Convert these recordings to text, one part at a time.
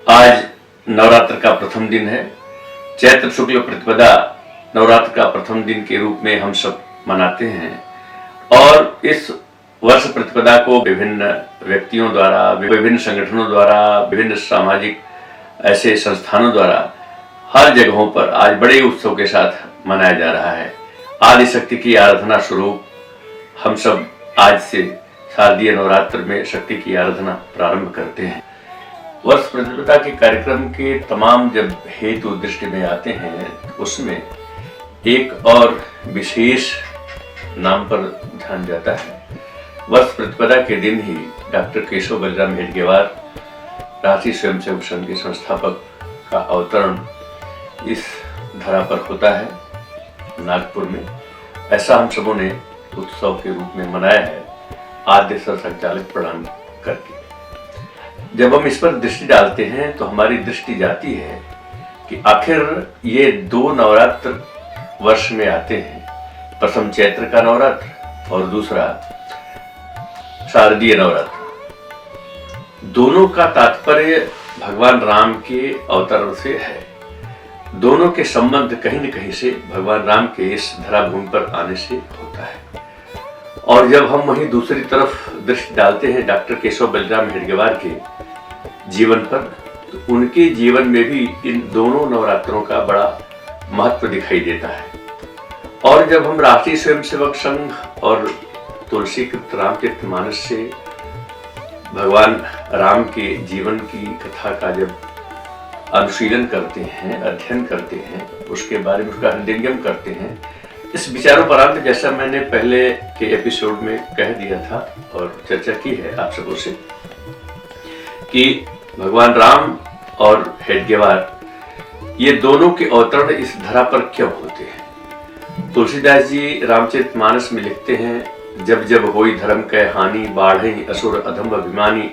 आज नवरात्र का प्रथम दिन है। चैत्र शुक्ल प्रतिपदा नवरात्र का प्रथम दिन के रूप में हम सब मनाते हैं और इस वर्ष प्रतिपदा को विभिन्न व्यक्तियों द्वारा, विभिन्न संगठनों द्वारा, विभिन्न सामाजिक ऐसे संस्थानों द्वारा हर जगहों पर आज बड़े उत्सव के साथ मनाया जा रहा है। आदि शक्ति की आराधना स्वरूप हम सब आज से शारदीय नवरात्र में शक्ति की आराधना प्रारंभ करते हैं। वर्ष प्रतिपदा के कार्यक्रम के तमाम जब हेतु दृष्टि में आते हैं उसमें एक और विशेष नाम पर ध्यान जाता है। वर्ष प्रतिपदा के दिन ही डॉक्टर केशव बलराम हेडगेवार, रांची स्वयंसेवक संघ के संस्थापक का अवतरण इस धरा पर होता है नागपुर में। ऐसा हम सबों ने उत्सव के रूप में मनाया है आद्य सर संचालक प्रणाम करके। जब हम इस पर दृष्टि डालते हैं तो हमारी दृष्टि जाती है कि आखिर ये दो नवरात्र वर्ष में आते हैं, प्रथम चैत्र का नवरात्र और दूसरा शारदीय नवरात्र। दोनों का तात्पर्य भगवान राम के अवतरण से है। दोनों के संबंध कहीं न कहीं से भगवान राम के इस धराभूमि पर आने से होता है। और जब हम वहीं दूसरी तरफ दृष्टि डालते हैं डॉक्टर केशव बलराम हेडगेवार के जीवन पर, तो उनके जीवन में भी इन दोनों नवरात्रों का बड़ा महत्व दिखाई देता है। और जब हम राष्ट्रीय स्वयंसेवक संघ और तुलसीकृत रामचरितमानस से भगवान राम के जीवन की कथा का जब अनुशीलन करते हैं, अध्ययन करते हैं, उसके बारे में उसका हृदयंगम करते हैं, इस विचारोपरांत जैसा मैंने पहले के एपिसोड में कह दिया था और चर्चा की है आप सबों से कि भगवान राम और हेडगेवार ये दोनों के अवतरण इस धरा पर क्यों होते हैं। तुलसीदास जी रामचरितमानस में लिखते हैं, जब जब होई धर्म कै हानि, बाढ़ई असुर अधम अभिमानी,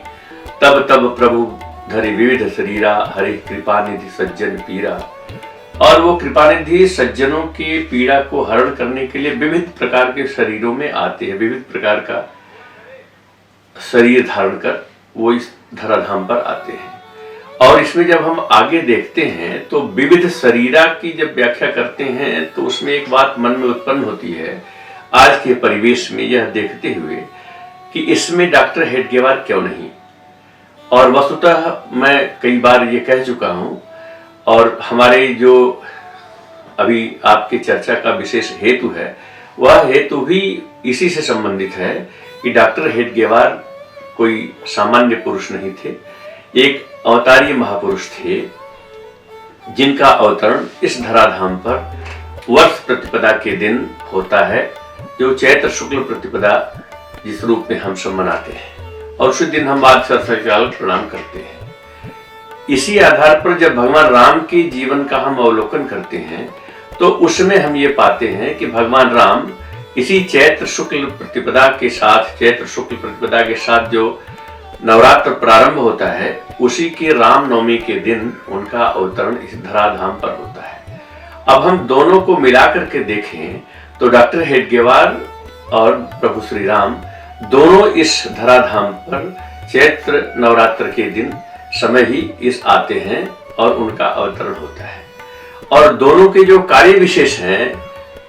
तब तब प्रभु धरि विविध शरीरा, हरि कृपा निधि सज्जन पीरा। और वो कृपानिधि सज्जनों के पीड़ा को हरण करने के लिए विविध प्रकार के शरीरों में आते हैं, विविध प्रकार का शरीर धारण कर वो इस धराधाम पर आते हैं। और इसमें जब हम आगे देखते हैं तो विविध शरीरा की जब व्याख्या करते हैं तो उसमें एक बात मन में उत्पन्न होती है आज के परिवेश में, यह देखते हुए कि इसमें डॉक्टर हेडगेवार क्यों नहीं। और वस्तुतः मैं कई बार ये कह चुका हूं और हमारे जो अभी आपकी चर्चा का विशेष हेतु है वह हेतु भी इसी से संबंधित है कि डॉक्टर हेडगेवार कोई सामान्य पुरुष नहीं थे, एक अवतारीय महापुरुष थे जिनका अवतरण इस धराधाम पर वर्ष प्रतिपदा के दिन होता है, जो चैत्र शुक्ल प्रतिपदा जिस रूप में हम सब मनाते हैं और उसी दिन हम आज सर संचालक प्रणाम करते हैं। इसी आधार पर जब भगवान राम के जीवन का हम अवलोकन करते हैं तो उसमें हम ये पाते हैं कि भगवान राम इसी चैत्र शुक्ल प्रतिपदा के साथ, चैत्र शुक्ल प्रतिपदा के साथ जो नवरात्र प्रारंभ होता है उसी के रामनवमी के दिन उनका अवतरण इस धराधाम पर होता है। अब हम दोनों को मिलाकर के देखें तो डॉक्टर हेडगेवार और प्रभु श्री राम दोनों इस धराधाम पर चैत्र नवरात्र के दिन समय ही इस आते हैं और उनका अवतरण होता है। और दोनों के जो कार्य विशेष हैं,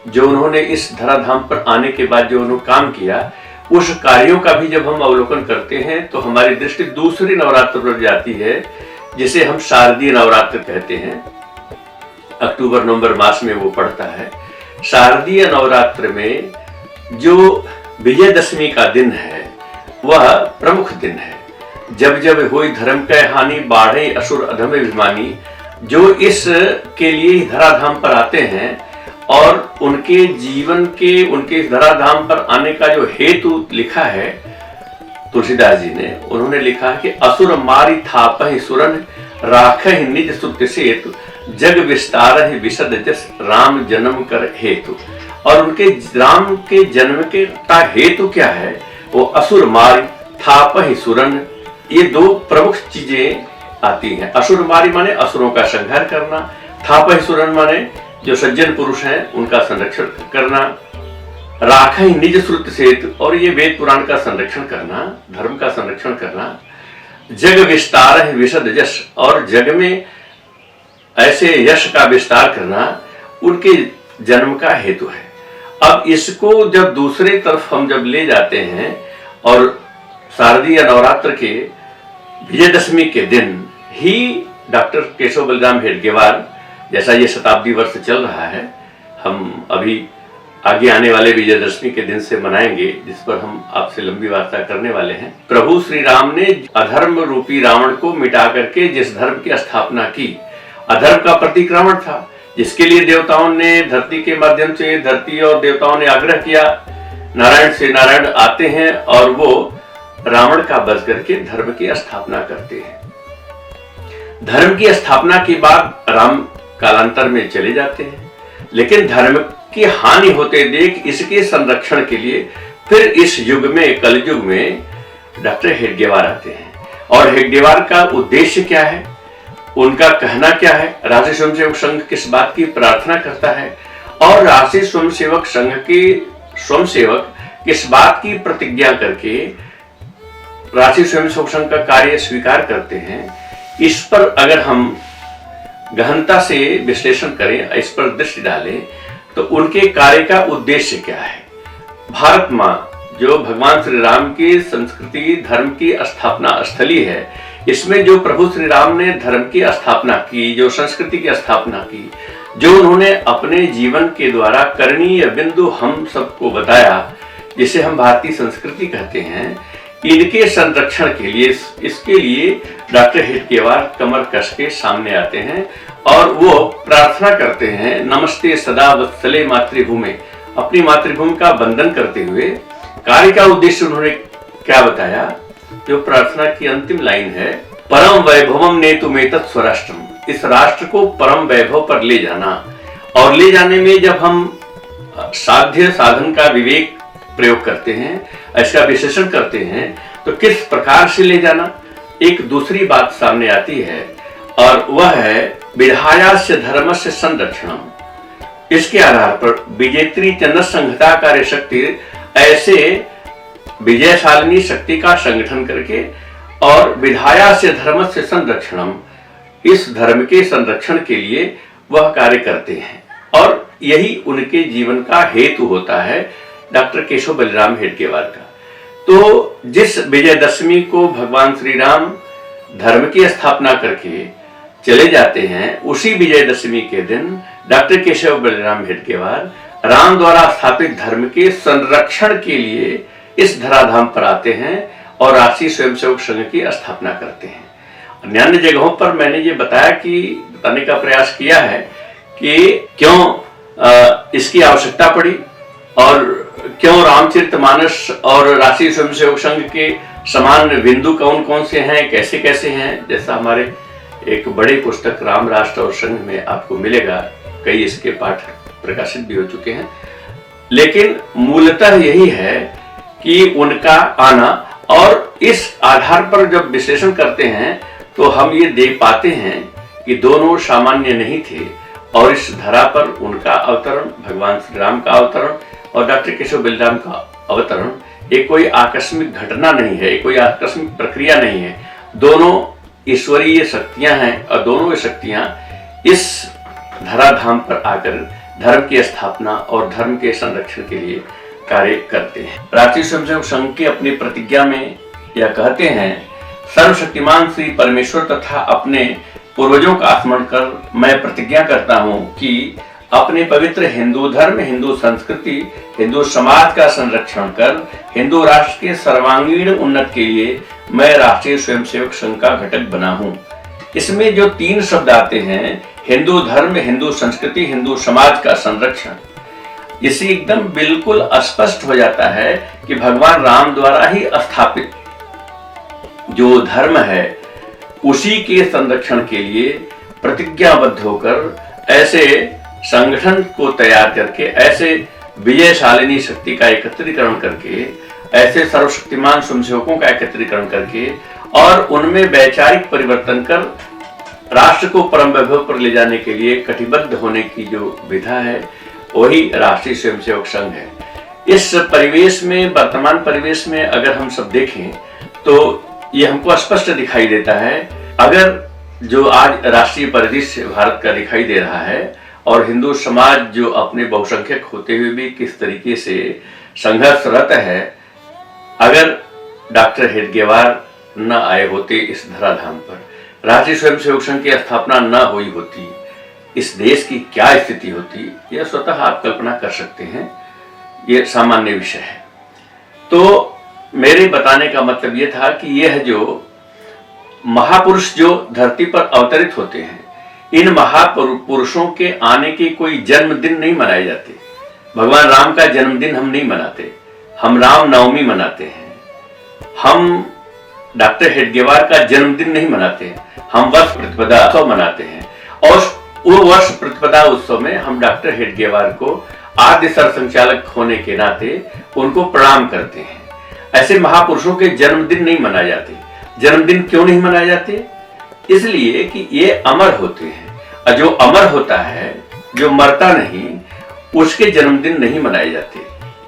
जो उन्होंने इस धराधाम पर आने के बाद जो उन्होंने काम किया, उस कार्यों का भी जब हम अवलोकन करते हैं तो हमारी दृष्टि दूसरी नवरात्र पर जाती है जिसे हम शारदीय नवरात्र कहते हैं। अक्टूबर नवंबर मास में वो पड़ता है। शारदीय नवरात्र में जो विजयदशमी का दिन है वह प्रमुख दिन है। जब जब होई धर्म कै हानि, बाढ़ई असुर अधम अभिमानी, जो इस के लिए धराधाम पर आते हैं और उनके जीवन के, उनके इस धराधाम पर आने का जो हेतु लिखा है तुलसीदास जी ने, उन्होंने लिखा कि असुर मारी थापहि सुरन, राखहि निज सुत सेतु, जग विस्तारहि विशद जस, राम जन्म कर हेतु। और उनके राम के जन्म के का हेतु क्या है, वो असुर मारी थापहि सुरन, ये दो प्रमुख चीजें आती हैं। असुर मारी माने असुरों का संहार करना, थापहि सुरन माने जो सज्जन पुरुष हैं उनका संरक्षण करना, राख ही निज श्रुत सेतु, और ये वेद पुराण का संरक्षण करना, धर्म का संरक्षण करना, जग विस्तार है विशद यश, और जग में ऐसे यश का विस्तार करना उनके जन्म का हेतु है। अब इसको जब दूसरे तरफ हम जब ले जाते हैं और शारदीय नवरात्र के विजयदशमी के दिन ही डॉक्टर केशव बलराम हेडगेवार, जैसा ये शताब्दी वर्ष चल रहा है, हम अभी आगे आने वाले विजयदशमी के दिन से मनाएंगे, जिस पर हम आपसे लंबी वार्ता करने वाले हैं। प्रभु श्री राम ने अधर्म रूपी रावण को मिटा करके जिस धर्म की स्थापना की, अधर्म का प्रतीक रावण था, जिसके लिए देवताओं ने धरती के माध्यम से, धरती और देवताओं ने आग्रह किया, नारायण से नारायण आते हैं और वो रावण का वध करके धर्म की स्थापना करते हैं। धर्म की स्थापना के बाद राम कालांतर में चले जाते हैं, लेकिन धर्म की हानि होते देख इसके संरक्षण के लिए फिर इस युग में, कलयुग में डॉक्टर हेडगेवार आते हैं। और हेडगेवार का उद्देश्य क्या है, उनका कहना क्या है, राष्ट्रीय स्वयंसेवक संघ किस बात की प्रार्थना करता है, और राष्ट्रीय स्वयंसेवक संघ के स्वयंसेवक किस बात की प्रतिज्ञा करके राष्ट्रीय स्वयंसेवक संघ का कार्य स्वीकार करते हैं, इस पर अगर हम गहनता से विश्लेषण करें, इस पर दृष्टि डालें, तो उनके कार्य का उद्देश्य क्या है। भारत माँ जो भगवान श्री राम की संस्कृति धर्म की स्थापना स्थली है, इसमें जो प्रभु श्री राम ने धर्म की स्थापना की, जो संस्कृति की स्थापना की, जो उन्होंने अपने जीवन के द्वारा करणीय बिंदु हम सबको बताया, जिसे हम भारतीय संस्कृति कहते हैं, इनके संरक्षण के लिए, इसके लिए डॉक्टर हेडगेवार कमर कस के सामने आते हैं और वो प्रार्थना करते हैं, नमस्ते सदा वत्सले मातृभूमि, अपनी मातृभूमि का वंदन करते हुए। कार्य का उद्देश्य उन्होंने क्या बताया, जो प्रार्थना की अंतिम लाइन है, परम वैभवम नेतुमेतत् स्वराष्ट्रम, इस राष्ट्र को परम वैभव पर ले जाना। और ले जाने में जब हम साध्य साधन का विवेक प्रयोग करते हैं, इसका विश्लेषण करते हैं, तो किस प्रकार से ले जाना, एक दूसरी बात सामने आती है, और वह है विधायास्य धर्मस्य संरक्षणम। इसके आधार पर विजेत्री चंद्र संहिता कार्य शक्ति ऐसे विजयशालिनी शक्ति का संगठन करके और विधायास्य धर्मस्य संरक्षणम, इस धर्म के संरक्षण के लिए वह कार्य करते हैं, और यही उनके जीवन का हेतु होता है डॉक्टर केशव बलराम हेडगेवार का। तो जिस विजयदशमी को भगवान श्री राम धर्म की स्थापना करके चले जाते हैं, उसी विजयदशमी के दिन डॉक्टर केशव बलराम हेडगेवार राम द्वारा स्थापित धर्म के संरक्षण के लिए इस धराधाम पर आते हैं और राष्ट्रीय स्वयंसेवक संघ की स्थापना करते हैं। अन्य जगहों पर मैंने ये बताने का प्रयास किया है कि क्यों इसकी आवश्यकता पड़ी और क्यों रामचरितमानस और राष्ट्रीय स्वयंसेवक संघ के समान बिंदु कौन कौन से हैं, कैसे कैसे हैं, जैसा हमारे एक बड़ी पुस्तक राम राष्ट्र और संघ में आपको मिलेगा, कई इसके पाठ प्रकाशित भी हो चुके हैं। लेकिन मूलतः यही है कि उनका आना, और इस आधार पर जब विश्लेषण करते हैं तो हम ये देख पाते हैं कि दोनों सामान्य नहीं थे, और इस धरा पर उनका अवतरण, भगवान श्री राम का अवतरण और डॉक्टर केशव बलराम का अवतरण, एक कोई आकस्मिक घटना नहीं है, एक कोई आकस्मिक प्रक्रिया नहीं है, दोनों ईश्वरीय शक्तियां हैं, और दोनों शक्तियां इस धराधाम पर आकर धर्म की स्थापना और धर्म के संरक्षण के लिए कार्य करते हैं। राष्ट्रीय स्वयंसेवक संघ की अपनी प्रतिज्ञा में यह कहते हैं, सर्वशक्तिमान श्री परमेश्वर तथा अपने पूर्वजों का स्मरण कर मैं प्रतिज्ञा करता हूं कि अपने पवित्र हिंदू धर्म, हिंदू संस्कृति, हिंदू समाज का संरक्षण कर हिंदू राष्ट्र के सर्वांगीण उन्नति के लिए मैं राष्ट्रीय स्वयंसेवक संघ का घटक बना हूं। इसमें जो 3 शब्द आते हैं, हिंदू धर्म, हिंदू संस्कृति, हिंदू समाज का संरक्षण, इससे एकदम बिल्कुल स्पष्ट हो जाता है कि भगवान राम द्वारा ही स्थापित जो धर्म है, उसी के संरक्षण के लिए प्रतिज्ञाबद्ध होकर ऐसे संगठन को तैयार करके, ऐसे विजयशालिनी शक्ति का एकत्रीकरण करके, ऐसे सर्वशक्तिमान स्वयंसेवकों का एकत्रीकरण करके और उनमें वैचारिक परिवर्तन कर राष्ट्र को परम वैभव पर ले जाने के लिए कटिबद्ध होने की जो विधा है, वही राष्ट्रीय स्वयंसेवक संघ है। इस परिवेश में, वर्तमान परिवेश में अगर हम सब देखें तो ये हमको स्पष्ट दिखाई देता है। अगर जो आज राष्ट्रीय परिदृश्य भारत का दिखाई दे रहा है और हिंदू समाज जो अपने बहुसंख्यक होते हुए भी किस तरीके से संघर्षरत है, अगर डॉक्टर हेडगेवार न आए होते इस धराधाम पर, राष्ट्रीय स्वयंसेवक संघ की स्थापना न हुई होती, इस देश की क्या स्थिति होती, यह स्वतः आप कल्पना कर सकते हैं। यह सामान्य विषय है। तो मेरे बताने का मतलब यह था कि यह जो महापुरुष जो धरती पर अवतरित होते हैं, इन महापुरुषों के आने के कोई जन्मदिन नहीं मनाए जाते। भगवान राम का जन्मदिन हम नहीं मनाते, हम राम नवमी मनाते हैं। हम डॉक्टर हेडगेवार का जन्मदिन नहीं मनाते, हम वर्ष प्रतिपदा उत्सव मनाते हैं। और वो वर्ष प्रतिपदा उत्सव में हम डॉक्टर हेडगेवार को आद्य सरसंचालक होने के नाते उनको प्रणाम करते हैं। ऐसे महापुरुषों के जन्मदिन नहीं मनाए जाते। जन्मदिन क्यों नहीं मनाए जाते? इसलिए कि ये अमर होते हैं। जो अमर होता है, जो मरता नहीं, उसके जन्मदिन नहीं मनाए जाते।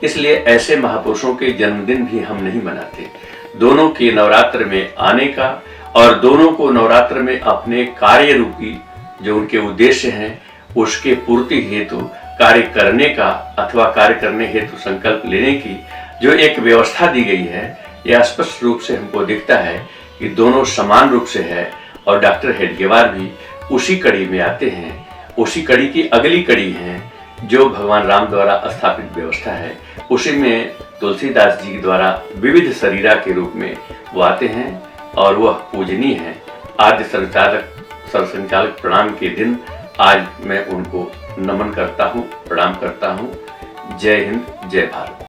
इसलिए ऐसे महापुरुषों के जन्मदिन भी हम नहीं मनाते। दोनों के नवरात्र में आने का और दोनों को नवरात्र में अपने कार्य रूपी जो उनके उद्देश्य हैं उसके पूर्ति हेतु कार्य करने का अथवा कार्य करने हेतु संकल्प लेने की जो एक व्यवस्था दी गई है, यह स्पष्ट रूप से हमको दिखता है कि दोनों समान रूप से है। और डॉक्टर हेडगेवार भी उसी कड़ी में आते हैं, उसी कड़ी की अगली कड़ी है जो भगवान राम द्वारा स्थापित व्यवस्था है। उसी में तुलसीदास जी द्वारा विविध शरीरा के रूप में वो आते हैं और वह पूजनीय है। आद्य सरसंचालक प्रणाम के दिन आज मैं उनको नमन करता हूँ, प्रणाम करता हूँ। जय हिंद, जय भारत।